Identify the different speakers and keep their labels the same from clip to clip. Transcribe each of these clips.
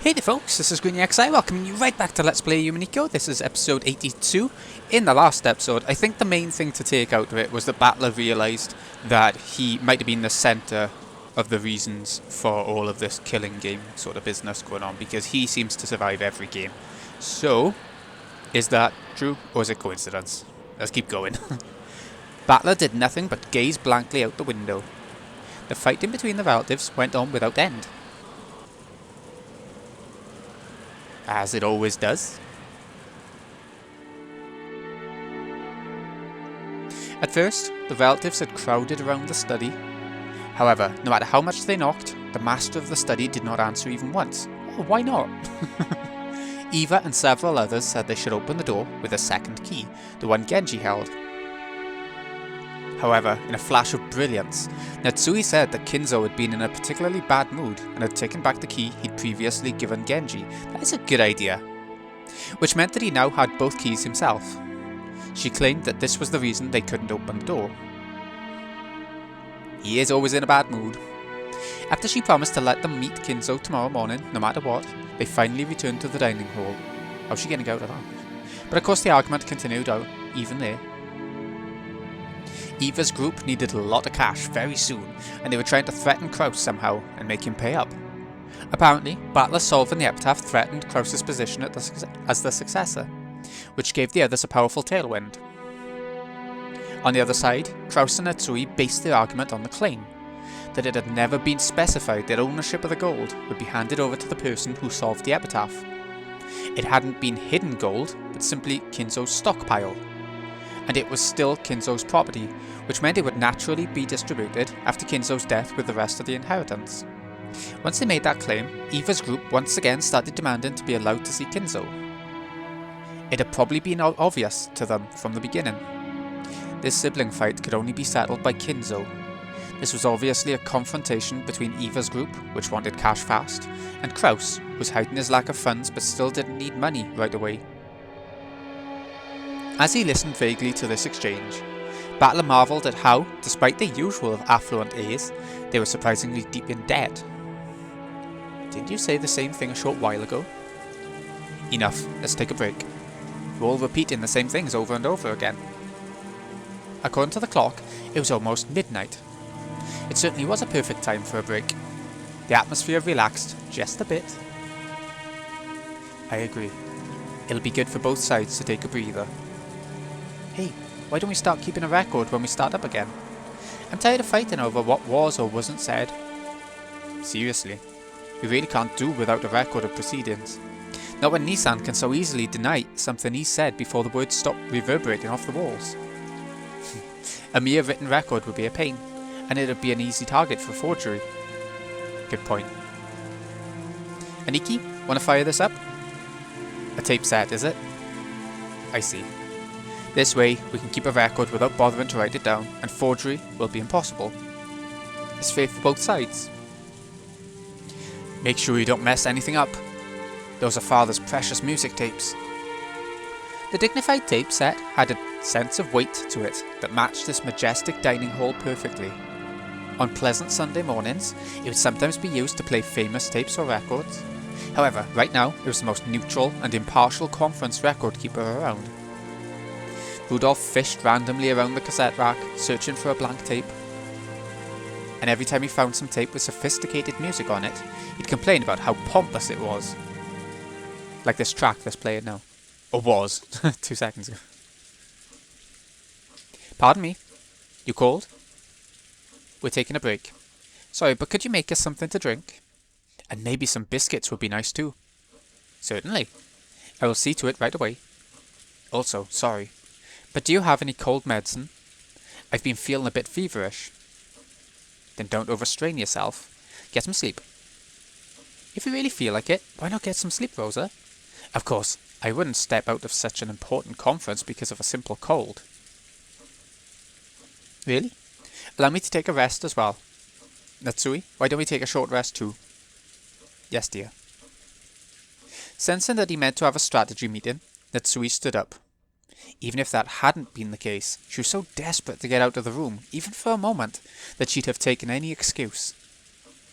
Speaker 1: Hey there folks, this is GreenyXI welcoming you right back to Let's Play Umineko. This is episode 82. In the last episode, I think the main thing to take out of it was that Battler realised that he might have been the centre of the reasons for all of this killing game sort of business going on, because he seems to survive every game. So, is that true or is it coincidence? Let's keep going. Battler did nothing but gaze blankly out the window. The fighting between the relatives went on without end. As it always does. At first, the relatives had crowded around the study. However, no matter how much they knocked, the master of the study did not answer even once. Oh, why not? Eva and several others said they should open the door with a second key, the one Genji held. However, in a flash of brilliance, Natsuhi said that Kinzo had been in a particularly bad mood and had taken back the key he'd previously given Genji. That is a good idea. Which meant that he now had both keys himself. She claimed that this was the reason they couldn't open the door. He is always in a bad mood. After she promised to let them meet Kinzo tomorrow morning, no matter what, they finally returned to the dining hall. How's she getting out of that? But of course the argument continued out, even there. Eva's group needed a lot of cash very soon, and they were trying to threaten Kraus somehow and make him pay up. Apparently, Battler solving the epitaph threatened Kraus's position as the successor, which gave the others a powerful tailwind. On the other side, Kraus and Natsuhi based their argument on the claim that it had never been specified that ownership of the gold would be handed over to the person who solved the epitaph. It hadn't been hidden gold, but simply Kinzo's stockpile. And it was still Kinzo's property, which meant it would naturally be distributed after Kinzo's death with the rest of the inheritance. Once they made that claim, Eva's group once again started demanding to be allowed to see Kinzo. It had probably been obvious to them from the beginning. This sibling fight could only be settled by Kinzo. This was obviously a confrontation between Eva's group, which wanted cash fast, and Kraus, who was hiding his lack of funds but still didn't need money right away. As he listened vaguely to this exchange, Battler marvelled at how, despite their usual affluent heirs, they were surprisingly deep in debt. Didn't you say the same thing a short while ago? Enough, let's take a break. We're all repeating the same things over and over again. According to the clock, it was almost midnight. It certainly was a perfect time for a break. The atmosphere relaxed just a bit. I agree. It'll be good for both sides to take a breather. Hey, why don't we start keeping a record when we start up again? I'm tired of fighting over what was or wasn't said. Seriously, we really can't do without a record of proceedings. Not when Nissan can so easily deny something he said before the words stop reverberating off the walls. A mere written record would be a pain, and it would be an easy target for forgery. Good point. Aniki, wanna fire this up? A tape set, is it? I see. This way, we can keep a record without bothering to write it down, and forgery will be impossible. It's fair for both sides. Make sure you don't mess anything up. Those are Father's precious music tapes. The dignified tape set had a sense of weight to it that matched this majestic dining hall perfectly. On pleasant Sunday mornings, it would sometimes be used to play famous tapes or records. However, right now, it was the most neutral and impartial conference record keeper around. Rudolph fished randomly around the cassette rack, searching for a blank tape. And every time he found some tape with sophisticated music on it, he'd complain about how pompous it was. Like this track that's playing now. Or was, 2 seconds ago. Pardon me, you called? We're taking a break. Sorry, but could you make us something to drink? And maybe some biscuits would be nice too. Certainly. I will see to it right away. Also, sorry, but do you have any cold medicine? I've been feeling a bit feverish. Then don't overstrain yourself. Get some sleep. If you really feel like it, why not get some sleep, Rosa? Of course, I wouldn't step out of such an important conference because of a simple cold. Really? Allow me to take a rest as well. Natsuhi, why don't we take a short rest too? Yes, dear. Sensing that he meant to have a strategy meeting, Natsuhi stood up. Even if that hadn't been the case, she was so desperate to get out of the room, even for a moment, that she'd have taken any excuse.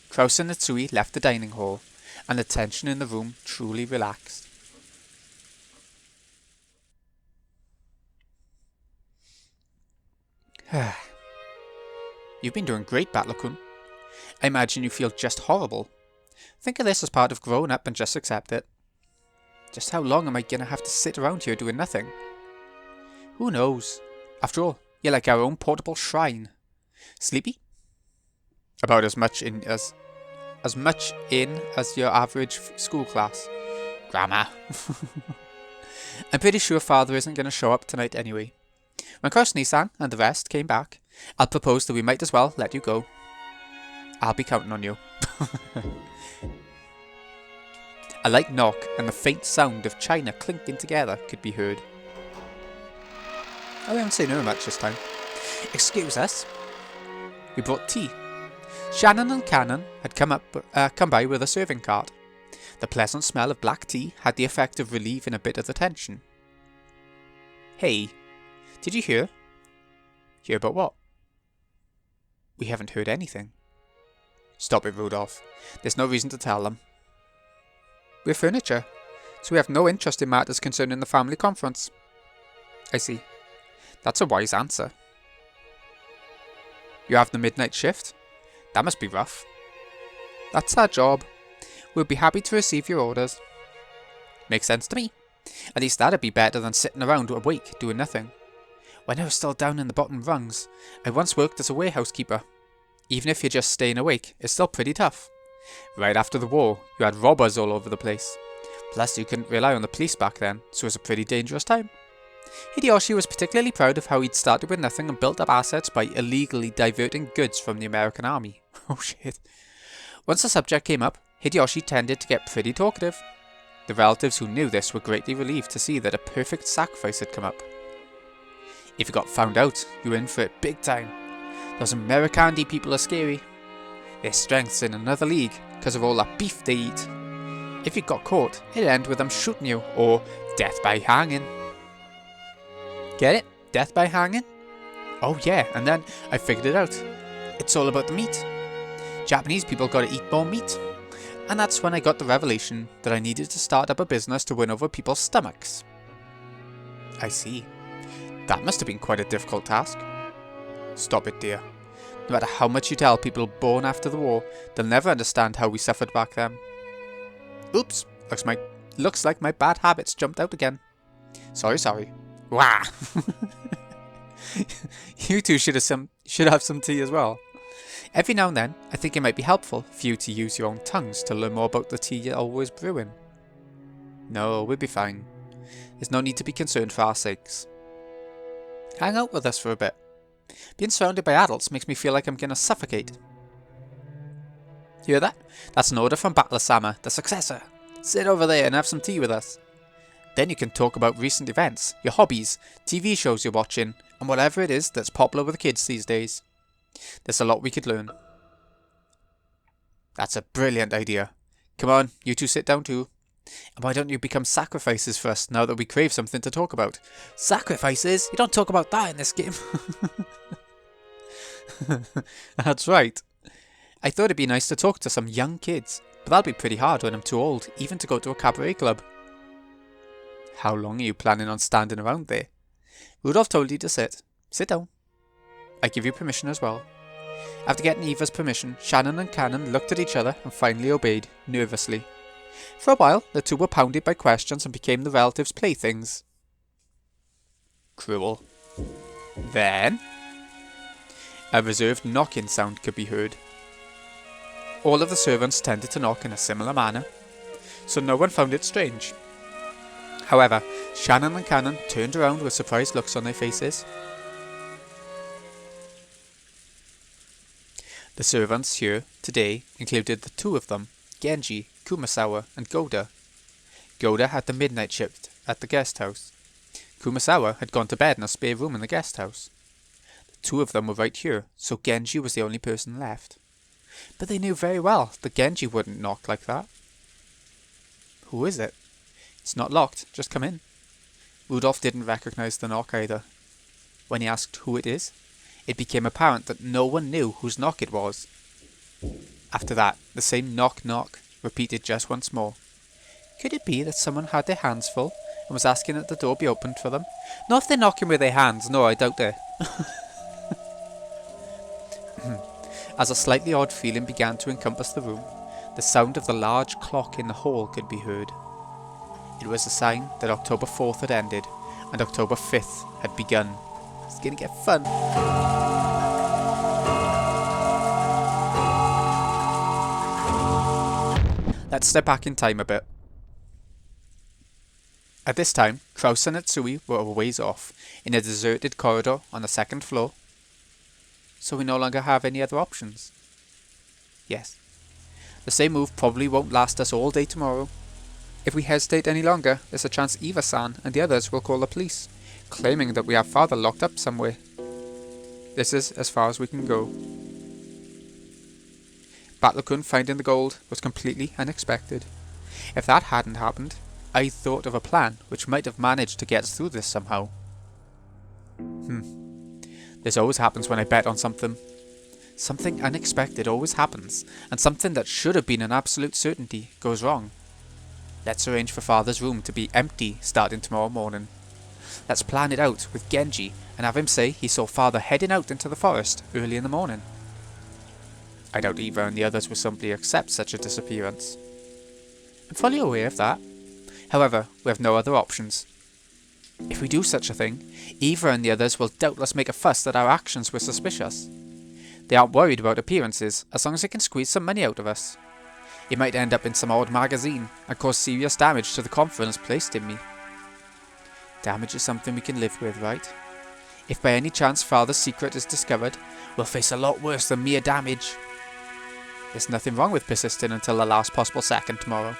Speaker 1: Kraus and Natsuhi left the dining hall, and the tension in the room truly relaxed. You've been doing great, Battler-kun. I imagine you feel just horrible. Think of this as part of growing up and just accept it. Just how long am I gonna have to sit around here doing nothing? Who knows? After all, you're like our own portable shrine. Sleepy? About as much in as your average school class. Grammar. I'm pretty sure Father isn't going to show up tonight anyway. When Krasny-san and the rest came back, I'll propose that we might as well let you go. I'll be counting on you. A light knock and the faint sound of china clinking together could be heard. Oh, we haven't seen her much this time. Excuse us. We brought tea. Shannon and Cannon had come by with a serving cart. The pleasant smell of black tea had the effect of relieving a bit of the tension. Hey, did you hear? Hear about what? We haven't heard anything. Stop it, Rudolph. There's no reason to tell them. We're furniture, so we have no interest in matters concerning the family conference. I see. That's a wise answer. You have the midnight shift? That must be rough. That's our job. We'll be happy to receive your orders. Makes sense to me. At least that'd be better than sitting around awake doing nothing. When I was still down in the bottom rungs, I once worked as a warehouse keeper. Even if you're just staying awake, it's still pretty tough. Right after the war, you had robbers all over the place. Plus you couldn't rely on the police back then, so it was a pretty dangerous time. Hideyoshi was particularly proud of how he'd started with nothing and built up assets by illegally diverting goods from the American army. Oh shit. Once the subject came up, Hideyoshi tended to get pretty talkative. The relatives who knew this were greatly relieved to see that a perfect sacrifice had come up. If you got found out, you were in for it big time. Those Americandi people are scary. Their strength's in another league because of all that beef they eat. If you got caught, it'd end with them shooting you or death by hanging. Get it? Death by hanging? Oh yeah, and then I figured it out. It's all about the meat. Japanese people gotta eat more meat. And that's when I got the revelation that I needed to start up a business to win over people's stomachs. I see. That must have been quite a difficult task. Stop it, dear. No matter how much you tell people born after the war, they'll never understand how we suffered back then. Oops, looks like my bad habits jumped out again. Sorry. Wah! You two should have some tea as well. Every now and then, I think it might be helpful for you to use your own tongues to learn more about the tea you're always brewing. No, we'll be fine. There's no need to be concerned for our sakes. Hang out with us for a bit. Being surrounded by adults makes me feel like I'm gonna suffocate. Hear that? That's an order from Battler-sama, the successor. Sit over there and have some tea with us. Then you can talk about recent events, your hobbies, TV shows you're watching, and whatever it is that's popular with the kids these days. There's a lot we could learn. That's a brilliant idea. Come on, you two sit down too. And why don't you become sacrifices for us now that we crave something to talk about? Sacrifices? You don't talk about that in this game. That's right. I thought it'd be nice to talk to some young kids, but that'll be pretty hard when I'm too old, even to go to a cabaret club. How long are you planning on standing around there? Rudolph told you to sit. Sit down. I give you permission as well. After getting Eva's permission, Shannon and Cannon looked at each other and finally obeyed, nervously. For a while, the two were pounded by questions and became the relatives' playthings. Cruel. Then, a reserved knocking sound could be heard. All of the servants tended to knock in a similar manner, so no one found it strange. However, Shannon and Cannon turned around with surprised looks on their faces. The servants here today included the two of them, Genji, Kumasawa, and Goda. Goda had the midnight shift at the guest house. Kumasawa had gone to bed in a spare room in the guest house. The two of them were right here, so Genji was the only person left. But they knew very well that Genji wouldn't knock like that. Who is it? It's not locked, just come in. Rudolph didn't recognize the knock either. When he asked who it is, it became apparent that no one knew whose knock it was. After that, the same knock knock repeated just once more. Could it be that someone had their hands full and was asking that the door be opened for them? Not if they're knocking with their hands, no, I doubt it. As a slightly odd feeling began to encompass the room, the sound of the large clock in the hall could be heard. It was a sign that October 4th had ended and October 5th had begun. It's gonna get fun. Let's step back in time a bit. At this time, Kraus and Natsuhi were a ways off, in a deserted corridor on the second floor. So we no longer have any other options. Yes. The same move probably won't last us all day tomorrow. If we hesitate any longer, there's a chance Eva-san and the others will call the police, claiming that we have father locked up somewhere. This is as far as we can go. Battler-kun finding the gold was completely unexpected. If that hadn't happened, I thought of a plan which might have managed to get us through this somehow. This always happens when I bet on something. Something unexpected always happens, and something that should have been an absolute certainty goes wrong. Let's arrange for father's room to be empty starting tomorrow morning. Let's plan it out with Genji and have him say he saw father heading out into the forest early in the morning. I doubt Eva and the others will simply accept such a disappearance. I'm fully aware of that. However, we have no other options. If we do such a thing, Eva and the others will doubtless make a fuss that our actions were suspicious. They aren't worried about appearances, as long as they can squeeze some money out of us. It might end up in some odd magazine, and cause serious damage to the confidence placed in me. Damage is something we can live with, right? If by any chance father's secret is discovered, we'll face a lot worse than mere damage. There's nothing wrong with persisting until the last possible second tomorrow.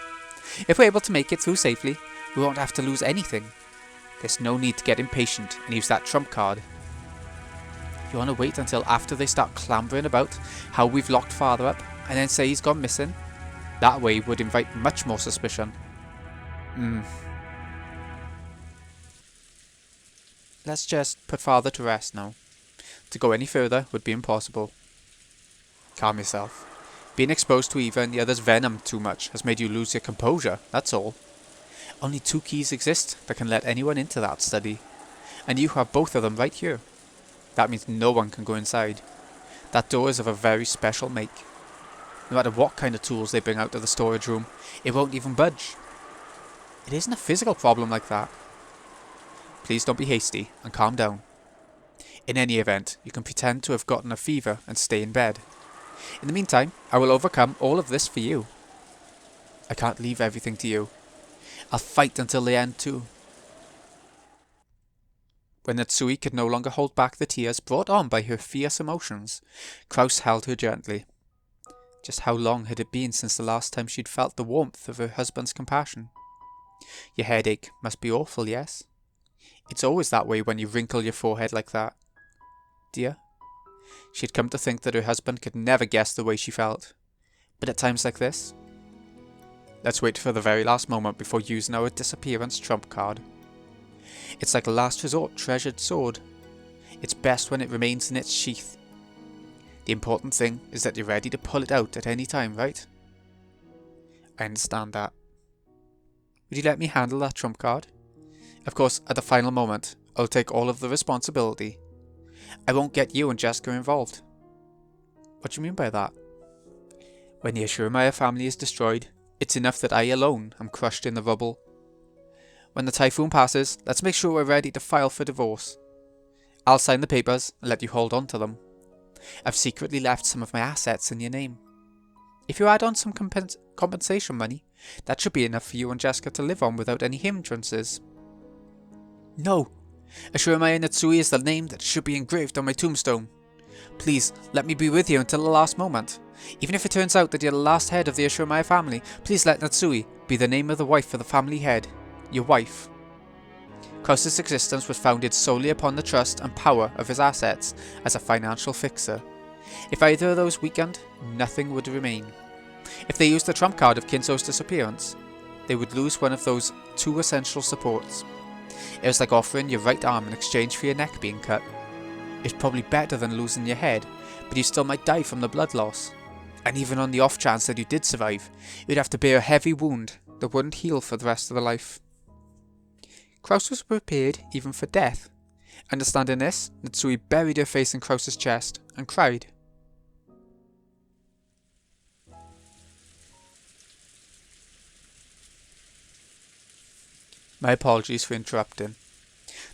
Speaker 1: If we're able to make it through safely, we won't have to lose anything. There's no need to get impatient and use that trump card. You want to wait until after they start clambering about how we've locked father up and then say he's gone missing? That way would invite much more suspicion. Let's just put father to rest now. To go any further would be impossible. Calm yourself. Being exposed to Eva and the others' venom too much has made you lose your composure, that's all. Only 2 keys exist that can let anyone into that study, and you have both of them right here. That means no one can go inside. That door is of a very special make. No matter what kind of tools they bring out of the storage room, it won't even budge. It isn't a physical problem like that. Please don't be hasty and calm down. In any event, you can pretend to have gotten a fever and stay in bed. In the meantime, I will overcome all of this for you. I can't leave everything to you. I'll fight until the end too. When Natsuhi could no longer hold back the tears brought on by her fierce emotions, Kraus held her gently. Just how long had it been since the last time she'd felt the warmth of her husband's compassion? Your headache must be awful, yes? It's always that way when you wrinkle your forehead like that. Dear? She'd come to think that her husband could never guess the way she felt. But at times like this, let's wait for the very last moment before using our disappearance trump card. It's like a last resort treasured sword. It's best when it remains in its sheath. The important thing is that you're ready to pull it out at any time, right? I understand that. Would you let me handle that trump card? Of course, at the final moment, I'll take all of the responsibility. I won't get you and Jessica involved. What do you mean by that? When the Ashurmaya family is destroyed, it's enough that I alone am crushed in the rubble. When the typhoon passes, let's make sure we're ready to file for divorce. I'll sign the papers and let you hold on to them. I've secretly left some of my assets in your name. If you add on some compensation money, that should be enough for you and Jessica to live on without any hindrances. No! Ashurmaya Natsuhi is the name that should be engraved on my tombstone. Please, let me be with you until the last moment. Even if it turns out that you're the last head of the Ashurmaya family, please let Natsuhi be the name of the wife for the family head. Your wife. Kraus's existence was founded solely upon the trust and power of his assets as a financial fixer. If either of those weakened, nothing would remain. If they used the trump card of Kinzo's disappearance, they would lose one of those 2 essential supports. It was like offering your right arm in exchange for your neck being cut. It's probably better than losing your head, but you still might die from the blood loss. And even on the off chance that you did survive, you'd have to bear a heavy wound that wouldn't heal for the rest of the life. Kraus was prepared even for death. Understanding this, Natsuhi buried her face in Kraus's chest and cried. My apologies for interrupting.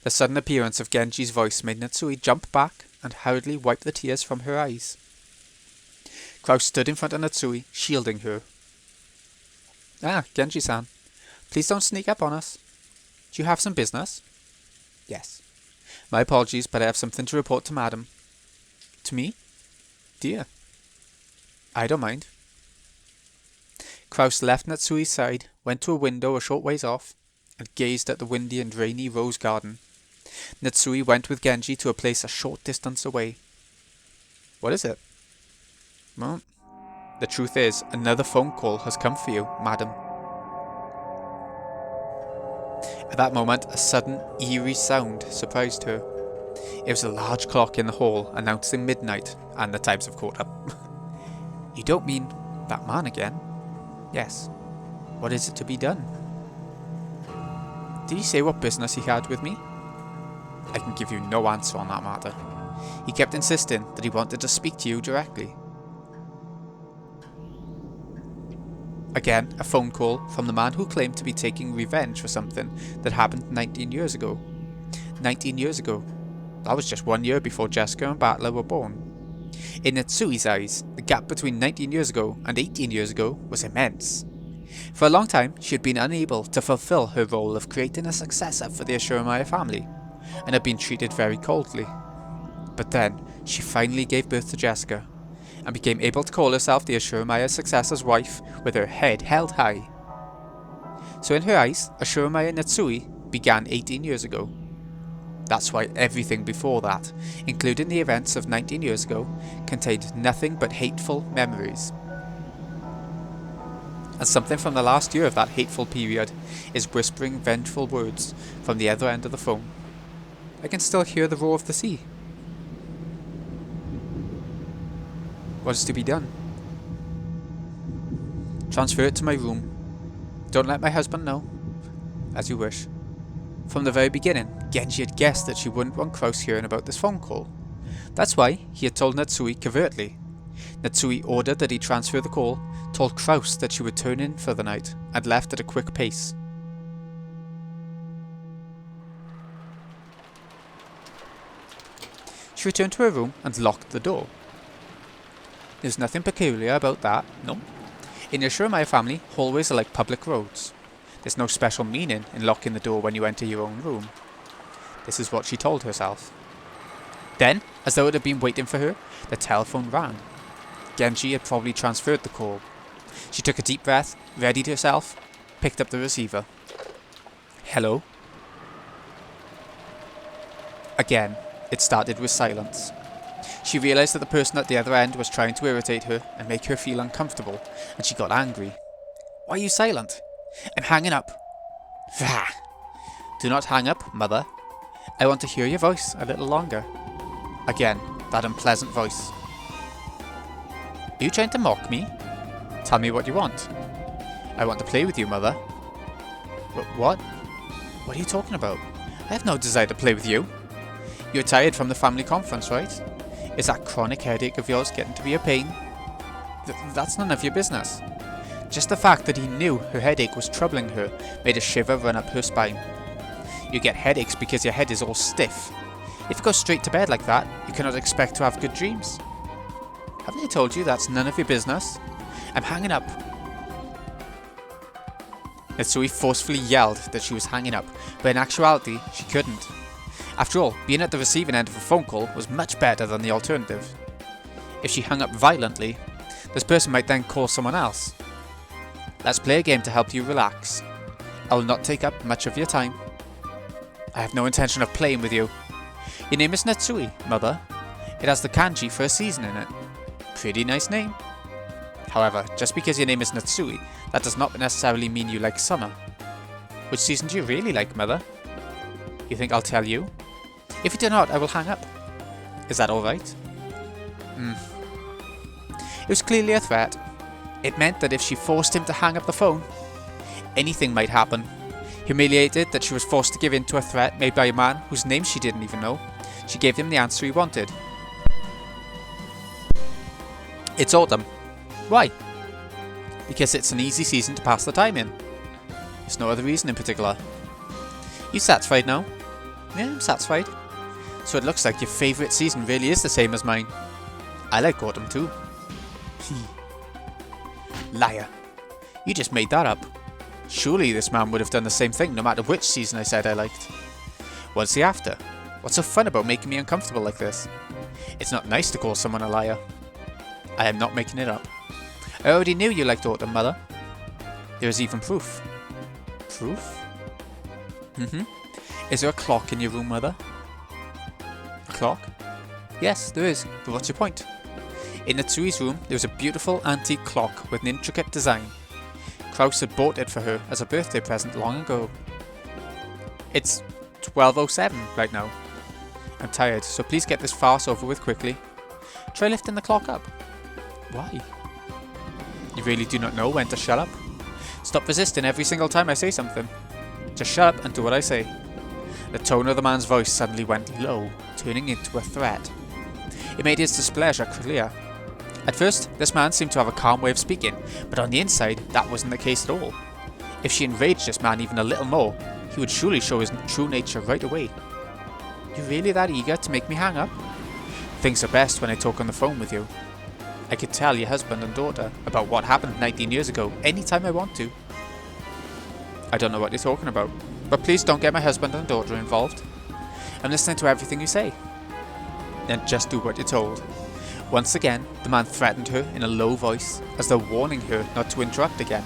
Speaker 1: The sudden appearance of Genji's voice made Natsuhi jump back and hurriedly wipe the tears from her eyes. Kraus stood in front of Natsuhi, shielding her. Ah, Genji-san. Please don't sneak up on us. Do you have some business? Yes. My apologies, but I have something to report to Madam. To me? Dear. I don't mind. Kraus left Natsuhi's side, went to a window a short ways off, and gazed at the windy and rainy rose garden. Natsuhi went with Genji to a place a short distance away. What is it? Well, the truth is, another phone call has come for you, madam. At that moment, a sudden, eerie sound surprised her. It was a large clock in the hall announcing midnight, and the times have caught up. You don't mean that man again? Yes. What is it to be done? Did he say what business he had with me? I can give you no answer on that matter. He kept insisting that he wanted to speak to you directly. Again, a phone call from the man who claimed to be taking revenge for something that happened 19 years ago. 19 years ago. That was just 1 year before Jessica and Battler were born. In Natsuhi's eyes, the gap between 19 years ago and 18 years ago was immense. For a long time, she had been unable to fulfill her role of creating a successor for the Ashuramaia family, and had been treated very coldly. But then, she finally gave birth to Jessica, and became able to call herself the Ashuramaia successor's wife with her head held high. So in her eyes, Ashuramaia Natsuhi began 18 years ago. That's why everything before that, including the events of 19 years ago, contained nothing but hateful memories. And something from the last year of that hateful period is whispering vengeful words from the other end of the phone. I can still hear the roar of the sea. What is to be done? Transfer it to my room. Don't let my husband know. As you wish. From the very beginning, Genji had guessed that she wouldn't want Kraus hearing about this phone call. That's why he had told Natsuhi covertly. Natsuhi ordered that he transfer the call, told Kraus that she would turn in for the night, and left at a quick pace. She returned to her room and locked the door. There's nothing peculiar about that, no. In the Ashuramaia family, hallways are like public roads. There's no special meaning in locking the door when you enter your own room. This is what she told herself. Then, as though it had been waiting for her, the telephone rang. Genji had probably transferred the call. She took a deep breath, readied herself, picked up the receiver. Hello? Again, it started with silence. She realised that the person at the other end was trying to irritate her and make her feel uncomfortable, and she got angry. Why are you silent? I'm hanging up. Vah! Do not hang up, mother. I want to hear your voice a little longer. Again, that unpleasant voice. Are you trying to mock me? Tell me what you want. I want to play with you, mother. What? What are you talking about? I have no desire to play with you. You're tired from the family conference, right? Is that chronic headache of yours getting to be a pain? That's none of your business. Just the fact that he knew her headache was troubling her made a shiver run up her spine. You get headaches because your head is all stiff. If you go straight to bed like that, you cannot expect to have good dreams. Haven't I told you that's none of your business? I'm hanging up. Natsuhi forcefully yelled that she was hanging up, but in actuality, she couldn't. After all, being at the receiving end of a phone call was much better than the alternative. If she hung up violently, this person might then call someone else. Let's play a game to help you relax. I will not take up much of your time. I have no intention of playing with you. Your name is Natsuhi, mother. It has the kanji for a season in it. Pretty nice name. However, just because your name is Natsuhi, that does not necessarily mean you like summer. Which season do you really like, mother? You think I'll tell you? If you do not, I will hang up. Is that alright? was clearly a threat. It meant that if she forced him to hang up the phone, anything might happen. Humiliated that she was forced to give in to a threat made by a man whose name she didn't even know, she gave him the answer he wanted. It's autumn. Why? Because it's an easy season to pass the time in. There's no other reason in particular. You satisfied now? Yeah, I'm satisfied. So it looks like your favourite season really is the same as mine. I like autumn too. Liar. You just made that up. Surely this man would have done the same thing no matter which season I said I liked. What's he after? What's so fun about making me uncomfortable like this? It's not nice to call someone a liar. I am not making it up. I already knew you liked autumn, Mother. There is even proof. Proof? Is there a clock in your room, Mother? A clock? Yes, there is, but what's your point? In Natsuhi's room, there was a beautiful antique clock with an intricate design. Kraus had bought it for her as a birthday present long ago. It's 12:07 right now. I'm tired, so please get this farce over with quickly. Try lifting the clock up. Why? You really do not know when to shut up? Stop resisting every single time I say something. Just shut up and do what I say. The tone of the man's voice suddenly went low, turning into a threat. It made his displeasure clear. At first, this man seemed to have a calm way of speaking, but on the inside, that wasn't the case at all. If she enraged this man even a little more, he would surely show his true nature right away. You really that eager to make me hang up? Things are best when I talk on the phone with you. I could tell your husband and daughter about what happened 19 years ago anytime I want to. I don't know what you're talking about, but please don't get my husband and daughter involved. I'm listening to everything you say. Then just do what you're told. Once again, the man threatened her in a low voice, as though warning her not to interrupt again.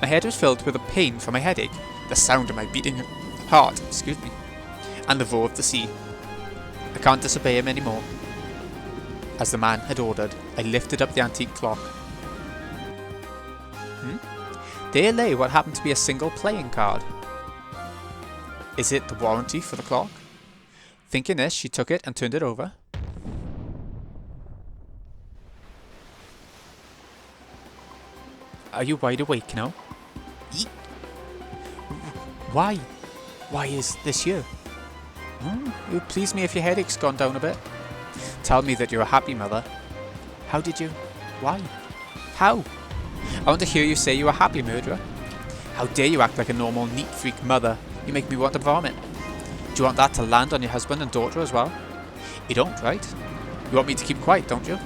Speaker 1: My head was filled with a pain from my headache, the sound of my beating heart, and the roar of the sea. I can't disobey him anymore. As the man had ordered, I lifted up the antique clock. There lay what happened to be a single playing card. Is it the warranty for the clock? Thinking this, she took it and turned it over. Are you wide awake now? Eek. Why? Why is this here? It would please me if your headache's gone down a bit. Tell me that you're a happy mother. How did you? Why? How? I want to hear you say you're a happy murderer. How dare you act like a normal neat freak mother? You make me want to vomit. Do you want that to land on your husband and daughter as well? You don't, right? You want me to keep quiet, don't you?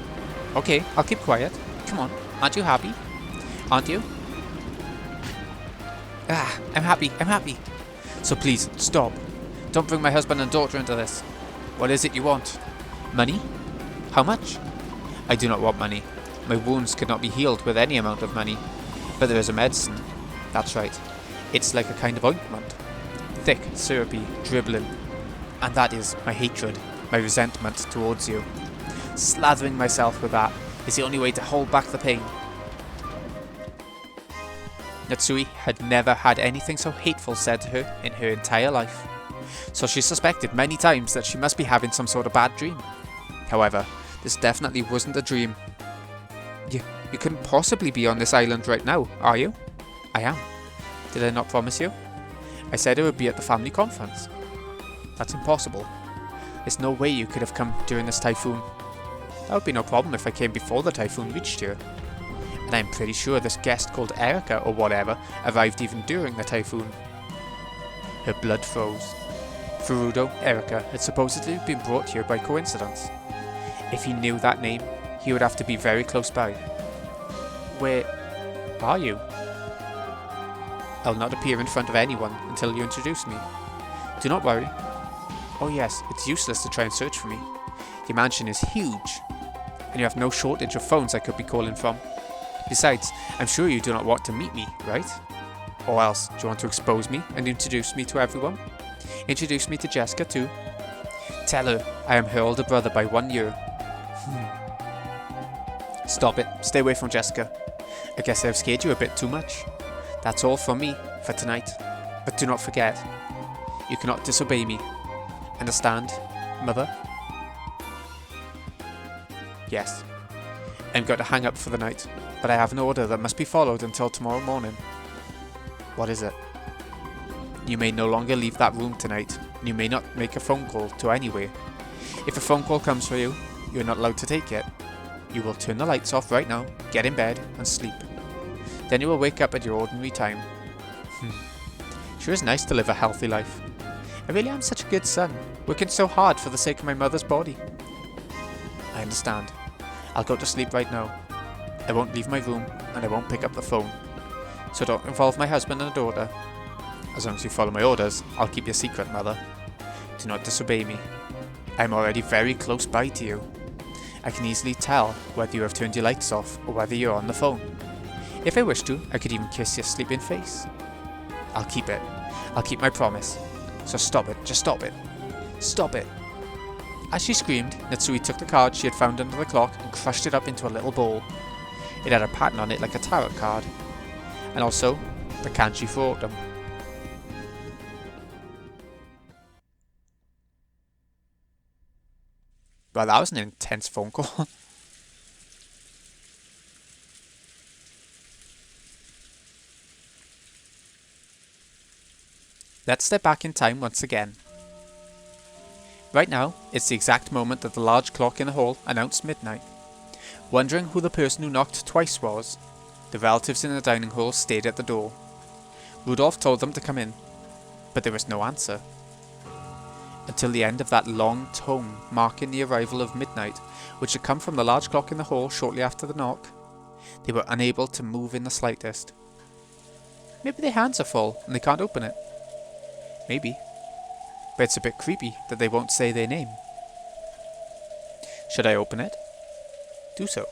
Speaker 1: Okay, I'll keep quiet. Come on, aren't you happy? Aren't you? I'm happy. So please, stop. Don't bring my husband and daughter into this. What is it you want? Money? How much? I do not want money. My wounds could not be healed with any amount of money. But there is a medicine. That's right. It's like a kind of ointment. Thick, syrupy, dribbling. And that is my hatred, my resentment towards you. Slathering myself with that is the only way to hold back the pain. Natsuhi had never had anything so hateful said to her in her entire life, so she suspected many times that she must be having some sort of bad dream. However, this definitely wasn't a dream. You couldn't possibly be on this island right now, are you? I am. Did I not promise you? I said I would be at the family conference. That's impossible. There's no way you could have come during this typhoon. That would be no problem if I came before the typhoon reached here. And I'm pretty sure this guest called Erica or whatever arrived even during the typhoon. Her blood froze. Furudo Erica had supposedly been brought here by coincidence. If he knew that name, he would have to be very close by. Where are you? I'll not appear in front of anyone until you introduce me. Do not worry. Oh yes, it's useless to try and search for me. The mansion is huge, and you have no shortage of phones I could be calling from. Besides, I'm sure you do not want to meet me, right? Or else, do you want to expose me and introduce me to everyone? Introduce me to Jessica too? Tell her I am her older brother by 1 year. Stop it. Stay away from Jessica. I guess I've scared you a bit too much. That's all from me for tonight. But do not forget, you cannot disobey me. Understand, Mother? Yes. I'm going to hang up for the night, but I have an order that must be followed until tomorrow morning. What is it? You may no longer leave that room tonight, and you may not make a phone call to anywhere. If a phone call comes for you, you're not allowed to take it. You will turn the lights off right now, get in bed, and sleep. Then you will wake up at your ordinary time. Sure is nice to live a healthy life. I really am such a good son, working so hard for the sake of my mother's body. I understand. I'll go to sleep right now. I won't leave my room, and I won't pick up the phone. So don't involve my husband and daughter. As long as you follow my orders, I'll keep your secret, mother. Do not disobey me. I am already very close by to you. I can easily tell whether you have turned your lights off or whether you're on the phone. If I wish to, I could even kiss your sleeping face. I'll keep it. I'll keep my promise. So stop it. Just stop it. Stop it. As she screamed, Natsuhi took the card she had found under the clock and crushed it up into a little ball. It had a pattern on it like a tarot card. And also, the kanji for autumn. Well, that was an intense phone call. Let's step back in time once again. Right now, it's the exact moment that the large clock in the hall announced midnight. Wondering who the person who knocked twice was, the relatives in the dining hall stayed at the door. Rudolph told them to come in, but there was no answer. Until the end of that long tone marking the arrival of midnight, which had come from the large clock in the hall shortly after the knock, they were unable to move in the slightest. Maybe their hands are full and they can't open it. Maybe. But it's a bit creepy that they won't say their name. Should I open it? Do so.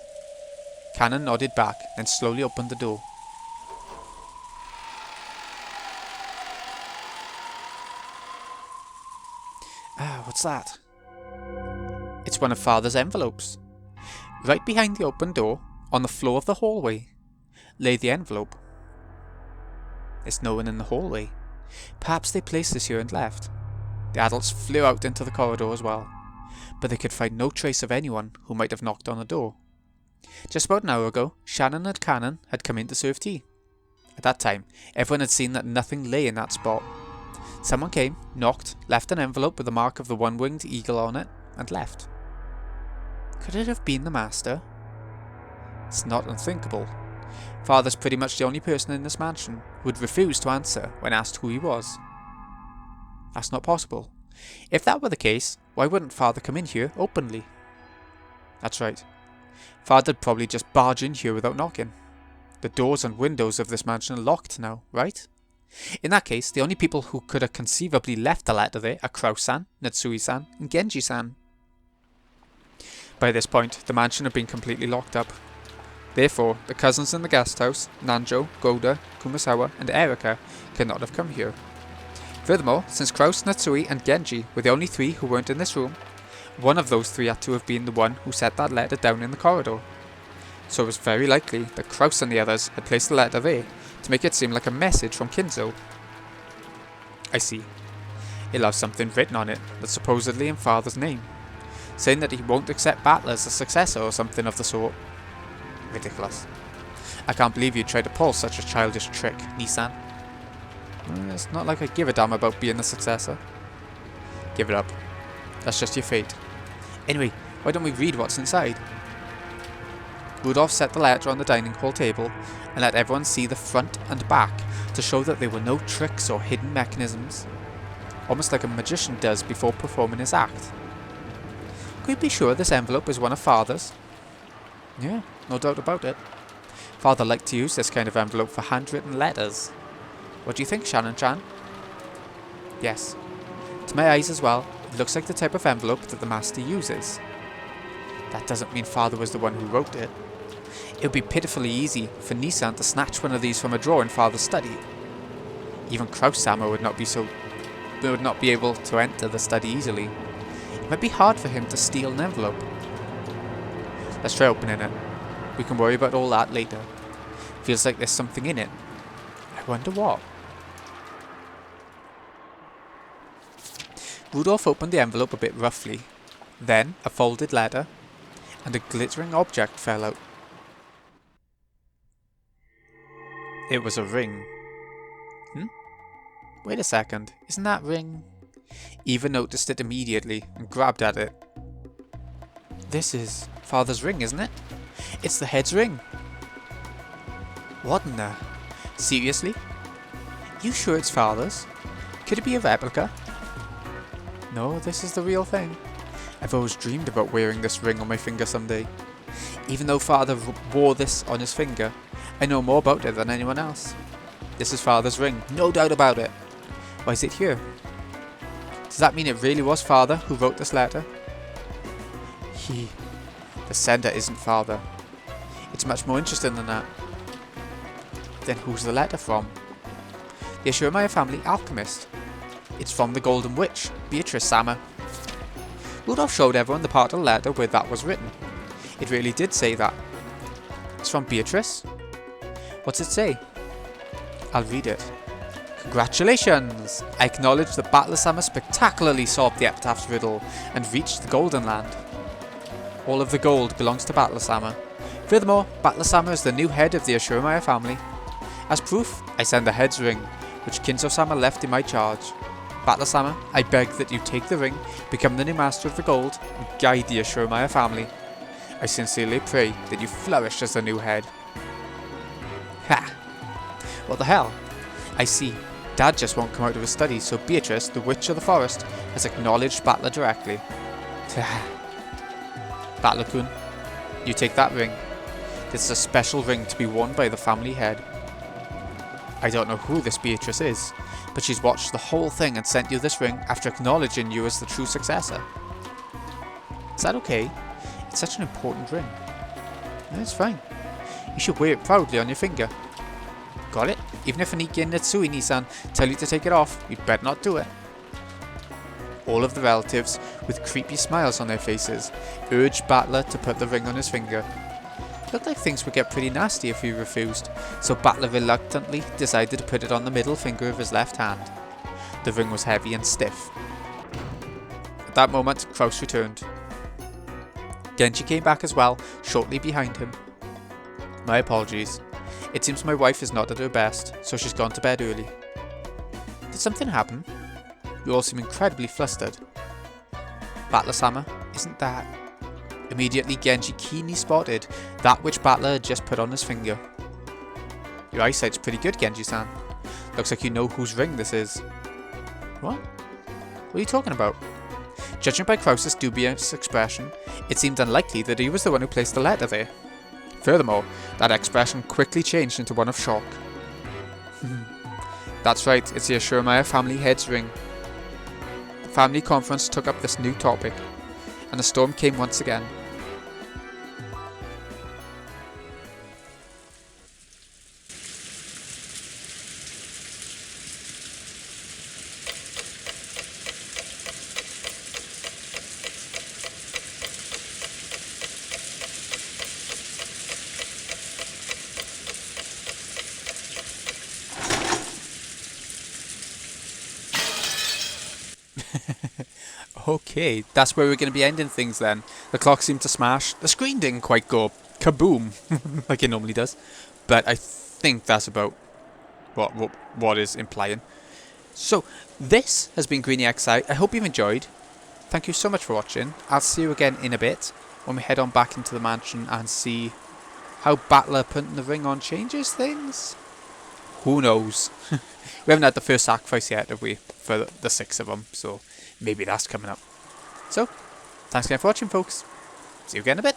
Speaker 1: Cannon nodded back, then slowly opened the door. What's that? It's one of Father's envelopes. Right behind the open door, on the floor of the hallway, lay the envelope. There's no one in the hallway. Perhaps they placed this here and left. The adults flew out into the corridor as well, but they could find no trace of anyone who might have knocked on the door. Just about an hour ago, Shannon and Cannon had come in to serve tea. At that time, everyone had seen that nothing lay in that spot. Someone came, knocked, left an envelope with the mark of the one-winged eagle on it, and left. Could it have been the master? It's not unthinkable. Father's pretty much the only person in this mansion who would refuse to answer when asked who he was. That's not possible. If that were the case, why wouldn't Father come in here openly? That's right. Father'd probably just barge in here without knocking. The doors and windows of this mansion are locked now, right? In that case, the only people who could have conceivably left the letter there are Kraus-san, Natsuhi-san, and Genji-san. By this point, the mansion had been completely locked up. Therefore, the cousins in the guest house, Nanjo, Goda, Kumasawa, and Erika, could not have come here. Furthermore, since Kraus, Natsuhi, and Genji were the only three who weren't in this room, one of those three had to have been the one who set that letter down in the corridor. So it was very likely that Kraus and the others had placed the letter there to make it seem like a message from Kinzo. I see. It'll have something written on it that's supposedly in Father's name, saying that he won't accept Battler as a successor or something of the sort. Ridiculous. I can't believe you tried to pull such a childish trick, Nissan. It's not like I give a damn about being the successor. Give it up. That's just your fate. Anyway, why don't we read what's inside? Rudolph set the letter on the dining hall table and let everyone see the front and back to show that there were no tricks or hidden mechanisms. Almost like a magician does before performing his act. Could you be sure this envelope is one of Father's? Yeah, no doubt about it. Father liked to use this kind of envelope for handwritten letters. What do you think, Shannon-chan? Yes. To my eyes as well, it looks like the type of envelope that the master uses. That doesn't mean Father was the one who wrote it. It would be pitifully easy for Nissan to snatch one of these from a drawer in Father's study. Even Kraus-sama would not be able to enter the study easily. It might be hard for him to steal an envelope. Let's try opening it. We can worry about all that later. Feels like there's something in it. I wonder what. Rudolph opened the envelope a bit roughly. Then a folded letter and a glittering object fell out. It was a ring. Wait a second, isn't that ring? Eva noticed it immediately and grabbed at it. This is Father's ring, isn't it? It's the head's ring. What in the... Seriously? You sure it's Father's? Could it be a replica? No, this is the real thing. I've always dreamed about wearing this ring on my finger someday. Even though Father wore this on his finger, I know more about it than anyone else. This is Father's ring, no doubt about it. Why is it here? Does that mean it really was Father who wrote this letter? The sender isn't Father. It's much more interesting than that. Then who's the letter from? The Ashurmaya family alchemist. It's from the Golden Witch, Beatrice Sama. Rudolph showed everyone the part of the letter where that was written. It really did say that. It's from Beatrice? What's it say? I'll read it. Congratulations! I acknowledge that Battler Sama spectacularly solved the epitaph's riddle and reached the Golden Land. All of the gold belongs to Battler Sama. Furthermore, Battler Sama is the new head of the Ashurmaya family. As proof, I send the head's ring, which Kinzo Sama left in my charge. Battler Sama, I beg that you take the ring, become the new master of the gold, and guide the Ashurmaya family. I sincerely pray that you flourish as the new head. Ha! What the hell? I see. Dad just won't come out of his study, so Beatrice, the witch of the forest, has acknowledged Battler directly. Battler-kun, you take that ring. This is a special ring to be worn by the family head. I don't know who this Beatrice is, but she's watched the whole thing and sent you this ring after acknowledging you as the true successor. Is that okay? It's such an important ring. It's fine. You should wear it proudly on your finger. Got it? Even if Aniki and Natsuhi-san tell you to take it off, you'd better not do it. All of the relatives, with creepy smiles on their faces, urged Battler to put the ring on his finger. Looked like things would get pretty nasty if he refused, so Battler reluctantly decided to put it on the middle finger of his left hand. The ring was heavy and stiff. At that moment, Kraus returned. Genji came back as well, shortly behind him. My apologies. It seems my wife is not at her best, so she's gone to bed early. Did something happen? You all seem incredibly flustered. Battler-sama, isn't that... Immediately Genji keenly spotted that which Battler had just put on his finger. Your eyesight's pretty good, Genji-san. Looks like you know whose ring this is. What? What are you talking about? Judging by Kraus's dubious expression, it seemed unlikely that he was the one who placed the letter there. Furthermore, that expression quickly changed into one of shock. That's right, it's the Ashurmaya family head's ring. The family conference took up this new topic, and the storm came once again. Okay, that's where we're going to be ending things then. The clock seemed to smash. The screen didn't quite go kaboom like it normally does. But I think that's about what is implying. So, this has been Greeny XI. I hope you've enjoyed. Thank you so much for watching. I'll see you again in a bit when we head on back into the mansion and see how Battler putting the ring on changes things. Who knows? We haven't had the first sacrifice yet, have we? For the 6 of them, so maybe that's coming up. So, thanks again for watching, folks. See you again in a bit.